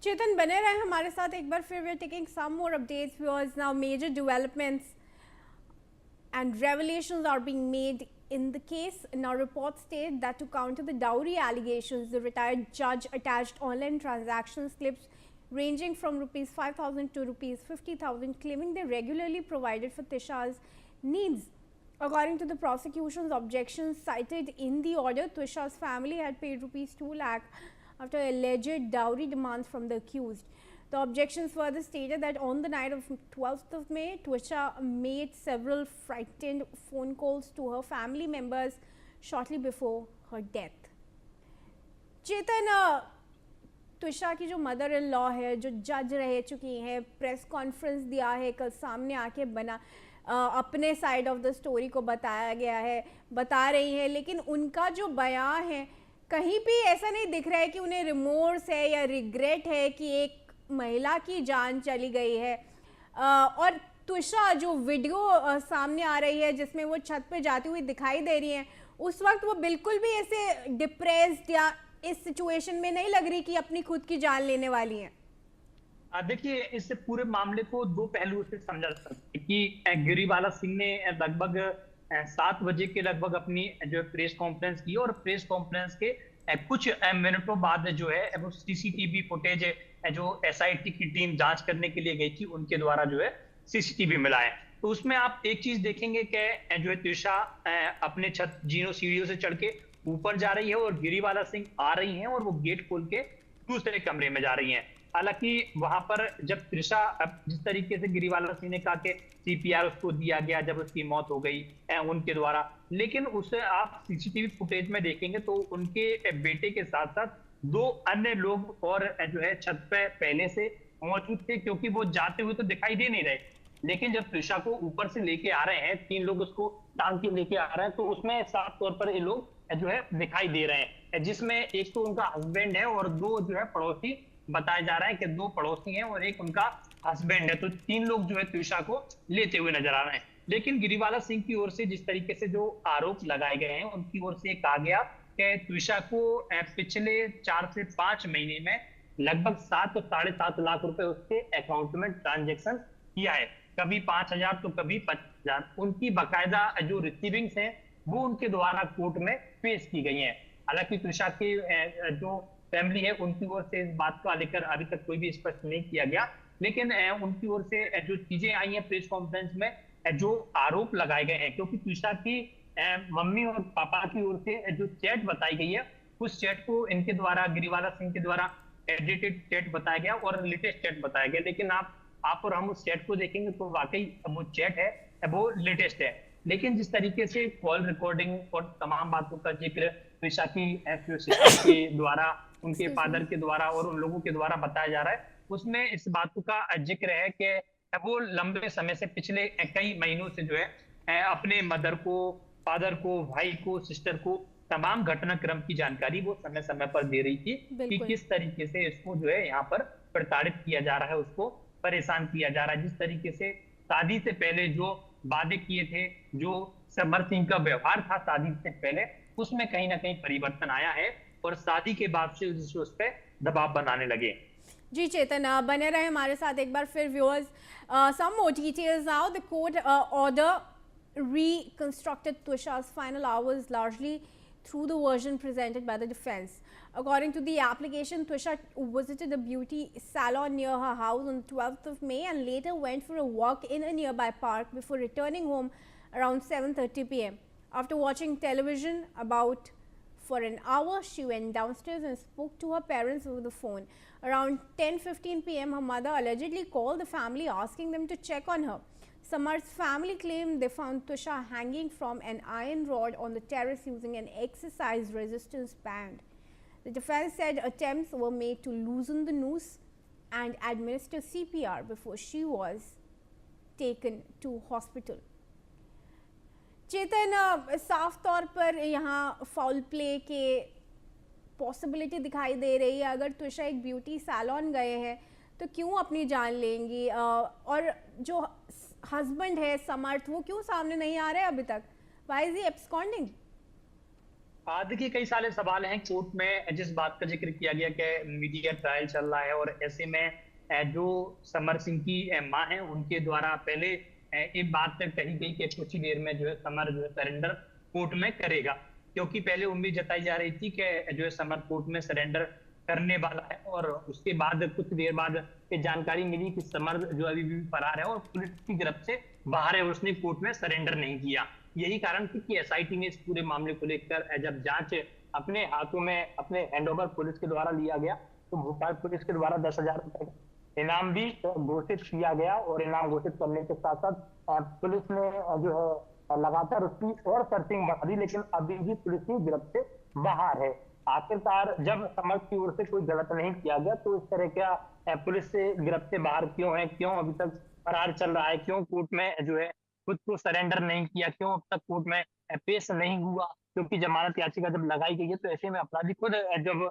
चेतन बने रहे हमारे साथ एक बार फिर. We are taking some more updates because now major developments and revelations are being made in the case. Now reports state that to counter the dowry allegations, the retired judge attached online transaction slips ranging from rupees 5,000 to rupees 50,000, claiming they regularly provided for Tisha's needs. According to the prosecution's objections cited in the order, Tisha's family had paid rupees 2 lakh after alleged dowry demands from the accused. The objections further stated that on the night of 12th of May, Twisha made several frightened phone calls to her family members shortly before her death. चेतन, त्विशा की जो mother in law है, जो जज रह चुकी हैं, press conference दिया है, कल सामने आके अपने साइड ऑफ द स्टोरी को बताया गया है, बता रही है, लेकिन उनका जो बयान है कहीं भी ऐसा नहीं दिख रहा है कि उन्हें रिमोर्स है या रिग्रेट है कि एक महिला की जान चली गई है. और त्विशा जो वीडियो सामने आ रही है जिसमें वो छत पे जाती हुई दिखाई दे रही है, उस वक्त वो बिल्कुल भी ऐसे डिप्रेस्ड या इस सिचुएशन में नहीं लग रही कि अपनी खुद की जान लेने वाली है. देखिए, इस पूरे मामले को दो पहलुओं से समझा जा सकता है कि गिरिवाला सिंह ने लगभग 7 बजे के लगभग अपनी जो प्रेस कॉन्फ्रेंस की और प्रेस कॉन्फ्रेंस के कुछ मिनटों बाद जो है वो सीसीटीवी फुटेज जो एसआईटी की टीम जांच करने के लिए गई थी उनके द्वारा जो है सीसीटीवी मिला है. तो उसमें आप एक चीज देखेंगे कि जो है त्विशा अपने छत जीनों सीढ़ियों से चढ़ के ऊपर जा रही है और गिरिवाला सिंह आ रही हैं और वो गेट खोल के दूसरे कमरे में जा रही हैं. हालांकि वहां पर जब त्रिशा जिस तरीके से गिरिवाला सिंह ने कहा कि सीपीआर उसको दिया गया जब उसकी मौत हो गई उनके द्वारा, लेकिन उसे आप सीसीटीवी फुटेज में देखेंगे तो उनके बेटे के साथ साथ 2 अन्य लोग और जो है छत पे पहले से मौजूद थे, क्योंकि वो जाते हुए तो दिखाई दे नहीं रहे, लेकिन जब त्रिशा को ऊपर से लेके आ रहे हैं, 3 लोग उसको टांग के लेके आ रहे हैं, तो उसमें साफ तौर पर ये लोग जो है दिखाई दे रहे हैं, जिसमें एक तो उनका हस्बैंड है और 2 जो है पड़ोसी बताया जा रहा है कि 2 पड़ोसी हैं और एक उनका हस्बैंड है. तो 3 लोग जो है त्विशा को लेते हुए नजर आ रहे हैं. लेकिन गिरिवाला सिंह की ओर से जिस तरीके से जो आरोप लगाए गए हैं उनकी ओर से कहा गया कि त्विशा को पिछले 4 से 5 महीने में लगभग 7 और 7.5 लाख रुपए उसके अकाउंट में ट्रांजेक्शन किया है, कभी 5,000 तो कभी 50,000. उनकी बाकायदा जो रिसीविंग्स हैं वो उनके द्वारा कोर्ट में पेश की गई हैं. हालांकि त्विशा की जो फैमिली है उनकी ओर से इस बात को लेकर अभी तक कोई भी स्पष्ट नहीं किया गया, लेकिन उनकी ओर से जो चीजें आई हैं प्रेस कॉन्फ्रेंस में, जो आरोप लगाए गए हैं, क्योंकि त्विशा की मम्मी और पापा की ओर से जो चैट बताई गई है उस चैट को इनके द्वारा गिरिवाला सिंह के द्वारा एडिटेड चैट बताया गया और लेटेस्ट चैट बताया गया. लेकिन आप और हम उस चैट को देखेंगे तो वाकई वो चैट है वो लेटेस्ट है, लेकिन जिस तरीके से कॉल रिकॉर्डिंग और तमाम बातों का जिक्र त्विशा की सिस्टर के द्वारा, उनके फादर के द्वारा और उन लोगों के द्वारा बताया जा रहा है, उसमें इस बात का जिक्र है कि वो लंबे समय से पिछले कई महीनों से जो है अपने मदर को, फादर को, भाई को, सिस्टर को तमाम घटनाक्रम की जानकारी वो समय समय पर दे रही थी कि किस तरीके से इसको जो है यहाँ पर प्रताड़ित किया जा रहा है, उसको परेशान किया जा रहा है. जिस तरीके से शादी से पहले जो वादे किए थे, जो समर सिंह का व्यवहार था शादी से पहले, उसमें कहीं ना कहीं परिवर्तन आया है और शादी के बाद से उस पर दबाव बनाने लगे. जी चेतन, बने रहे हमारे साथ एक बार फिर. Viewers, some more details now. The court order reconstructed Twisha's final hours largely through the version presented by the defense. According to the application, Twisha visited a beauty salon near her house on 12th of May and later went for a walk in a nearby park before returning home around 7:30 p.m. After watching television for an hour, she went downstairs and spoke to her parents over the phone. Around 10:15 p.m., her mother allegedly called the family asking them to check on her. Samarth's family claimed they found Twisha hanging from an iron rod on the terrace using an exercise resistance band. The defense said attempts were made to loosen the noose and administer CPR before she was taken to hospital. चेतन, साफ तौर पर यहाँ foul play के possibility दिखाई दे रही है. अगर त्विशा एक ब्यूटी सैलून गए हैं तो क्यों अपनी जान लेंगी, और जो हस्बैंड है समर्थ वो क्यों सामने नहीं आ रहे अभी तक? Why is he absconding? देखिए कई सारे सवाल हैं कोर्ट में जिस बात का जिक्र किया गया कि मीडिया ट्रायल चल रहा है और ऐसे में जो समर सिंह की मां है उनके द्वारा पहले एक बात कही गई कि कुछ ही देर में जो है समर जो है सरेंडर कोर्ट में करेगा, क्योंकि पहले उम्मीद जताई जा रही थी कि जो है समर कोर्ट में सरेंडर करने वाला है और उसके बाद कुछ देर बाद ये जानकारी मिली कि समर जो अभी भी फरार है और पुलिस की गिरफ्त से बाहर है, उसने कोर्ट में सरेंडर नहीं किया। यही कारण थी कि एसआईटी ने इस पूरे मामले को लेकर जब जांच अपने हाथों में अपने हैंडओवर पुलिस के द्वारा लिया गया तो भोपाल पुलिस के द्वारा 10,000 रुपए का इनाम भी घोषित किया गया और इनाम घोषित करने के साथ साथ पुलिस ने जो है लगातार उसकी और सर्चिंग बढ़ा दी, लेकिन अभी भी पुलिस की गिरफ्त से बाहर है। आखिरकार जब समाज की ओर से कोई गलत नहीं किया गया तो इस तरह का पुलिस से गिरफ्त से बाहर क्यों है, क्यों अभी तक फरार चल रहा है, क्यों कोर्ट में जो है खुद को सरेंडर नहीं किया, क्यों अब तक कोर्ट में पेश नहीं हुआ, क्योंकि जमानत याचिका जब लगाई गई है तो ऐसे में अपराधी खुद जब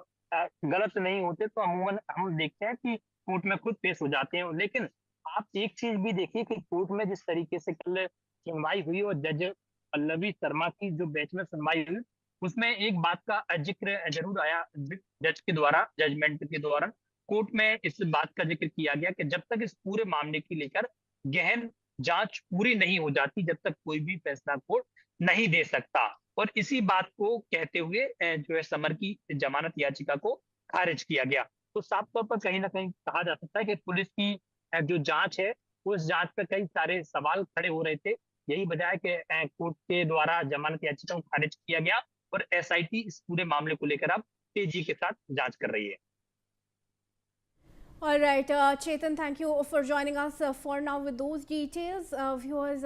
गलत नहीं होते तो अमूमन हम देखते हैं कि कोर्ट में खुद पेश हो जाते हैं। लेकिन आप एक चीज भी देखिए कि कोर्ट में जिस तरीके से कल सुनवाई हुई और जज पल्लवी शर्मा की जो बेंच में सुनवाई हुई उसमें एक बात का जिक्र जरूर आया जज के द्वारा, जजमेंट के दौरान कोर्ट में इस बात का जिक्र किया गया कि जब तक इस पूरे मामले की लेकर गहन जांच पूरी नहीं हो जाती जब तक कोई भी फैसला कोर्ट नहीं दे सकता। और इसी बात को कहते हुए जो है समर की जमानत याचिका को खारिज किया गया। तो साफ तौर पर कहीं ना कहीं कहा जा सकता है कि पुलिस की जो जांच है उस जांच पर कई सारे सवाल खड़े हो रहे थे। यही वजह है कि कोर्ट के द्वारा जमानत याचिका को खारिज किया गया और एसआईटी इस पूरे मामले को लेकर अब तेजी के साथ जांच कर रही है। All right, Chetan, thank you for joining us for now with those details. Viewers.